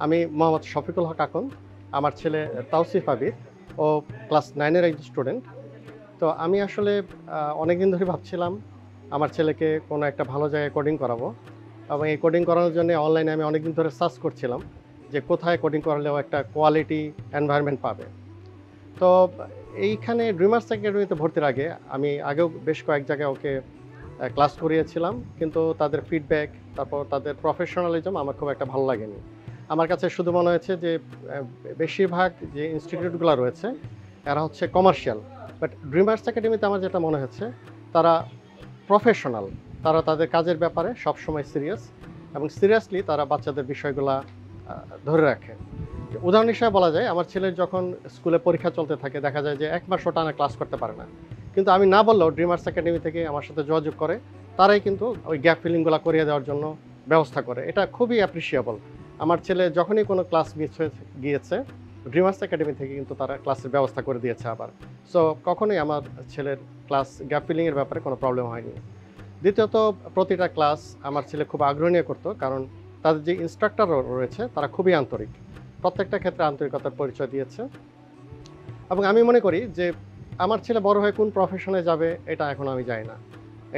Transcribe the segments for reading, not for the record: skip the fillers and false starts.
আমি মোহাম্মদ শফিকুল হক আকন। আমার ছেলে তাওসিফ আবির, ও ক্লাস 9 এর একজন স্টুডেন্ট। তো আমি আসলে অনেকদিন ধরে ভাবছিলাম আমার ছেলেকে কোনো একটা ভালো জায়গায় কোডিং করাবো, এবং এই কোডিং করানোর জন্য অনলাইনে আমি অনেকদিন ধরে সার্চ করছিলাম যে কোথায় কোডিং করালেও একটা কোয়ালিটি এনভায়রনমেন্ট পাবে। তো এইখানে ড্রিমার্স একাডেমিতে ভর্তির আগে আমি আগেও বেশ কয়েক জায়গায় ওকে ক্লাস করিয়েছিলাম, কিন্তু তাদের ফিডব্যাক, তারপর তাদের প্রফেশনালিজম আমার খুব একটা ভালো লাগেনি। আমার কাছে শুধু মনে হয়েছে যে বেশিরভাগ যে ইনস্টিটিউটগুলো রয়েছে এরা হচ্ছে কমার্শিয়াল, বাট ড্রিমার্স একাডেমিতে আমার যেটা মনে হচ্ছে তারা প্রফেশনাল। তারা তাদের কাজের ব্যাপারে সবসময় সিরিয়াস, এবং সিরিয়াসলি তারা বাচ্চাদের বিষয়গুলা ধরে রাখে। উদাহরণ হিসেবে বলা যায়, আমার ছেলের যখন স্কুলে পরীক্ষা চলতে থাকে দেখা যায় যে 1 মাসও টানা ক্লাস করতে পারে না, কিন্তু আমি না বললেও ড্রিমার্স একাডেমি থেকে আমার সাথে যোগাযোগ করে তারাই কিন্তু ওই গ্যাপ ফিলিংগুলো করিয়ে দেওয়ার জন্য ব্যবস্থা করে। এটা খুবই অ্যাপ্রিসিয়েবল। আমার ছেলে যখনই কোনো ক্লাস মিস হয়ে গিয়েছে, ড্রিমার্স একাডেমি থেকে কিন্তু তারা ক্লাসের ব্যবস্থা করে দিয়েছে আবার। সো কখনোই আমার ছেলের ক্লাস গ্যাপ ফিলিংয়ের ব্যাপারে কোনো প্রবলেম হয়নি। দ্বিতীয়ত, প্রতিটা ক্লাস আমার ছেলে খুব আগ্রহ নিয়ে করতো, কারণ তাদের যে ইনস্ট্রাক্টর রয়েছে তারা খুবই আন্তরিক, প্রত্যেকটা ক্ষেত্রে আন্তরিকতার পরিচয় দিয়েছে। এবং আমি মনে করি যে আমার ছেলে বড় হয়ে কোন প্রফেশনে যাবে এটা এখন আমি জানি না,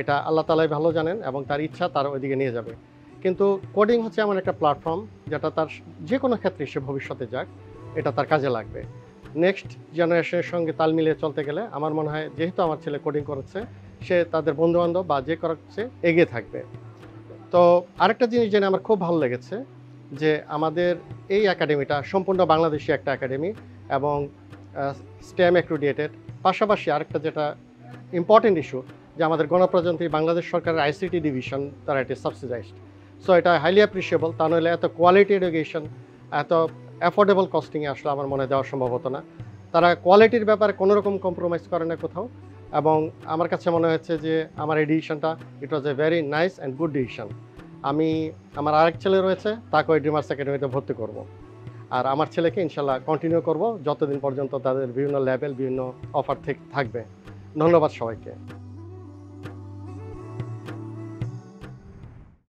এটা আল্লাহ তাআলাই ভালো জানেন, এবং তার ইচ্ছা তার ওইদিকে নিয়ে যাবে। কিন্তু কোডিং হচ্ছে এমন একটা প্ল্যাটফর্ম যেটা তার যে কোনো ক্ষেত্রে সে ভবিষ্যতে যাক, এটা তার কাজে লাগবে। নেক্সট জেনারেশনের সঙ্গে তাল মিলিয়ে চলতে গেলে আমার মনে হয় যেহেতু আমার ছেলে কোডিং করেছে, সে তাদের বন্ধুবান্ধব বা যে করাচ্ছে এগিয়ে থাকবে। তো আরেকটা জিনিস জেনে আমার খুব ভালো লেগেছে যে আমাদের এই একাডেমিটা সম্পূর্ণ বাংলাদেশি একটা একাডেমি, এবং স্টেম অ্যাক্রিডিয়েটেড। পাশাপাশি আরেকটা যেটা ইম্পর্টেন্ট ইস্যু, যে আমাদের গণপ্রজাতন্ত্রী বাংলাদেশ সরকারের আইসিটি ডিভিশন তারা এটা সাবসিডাইজড। সো এটা হাইলি অ্যাপ্রিসিয়েবল। তা নইলে এত কোয়ালিটি এডুকেশন, এত অ্যাফোর্ডেবল কস্টিংয়ে আসলে আমার মনে দেওয়া সম্ভব হতো না। তারা কোয়ালিটির ব্যাপারে কোনো রকম কম্প্রোমাইজ করে না কোথাও, এবং আমার কাছে মনে হয়েছে যে আমার এই ডিসিশনটা it was a very nice and good decision. আমি আমার আরেক ছেলে রয়েছে, তাকে ওই ড্রিমার্স একাডেমিতে ভর্তি করব, আর আমার ছেলেকে ইনশাল্লাহ কন্টিনিউ করব যতদিন পর্যন্ত তাদের বিভিন্ন লেভেল, বিভিন্ন অফার থাকবে। ধন্যবাদ সবাইকে।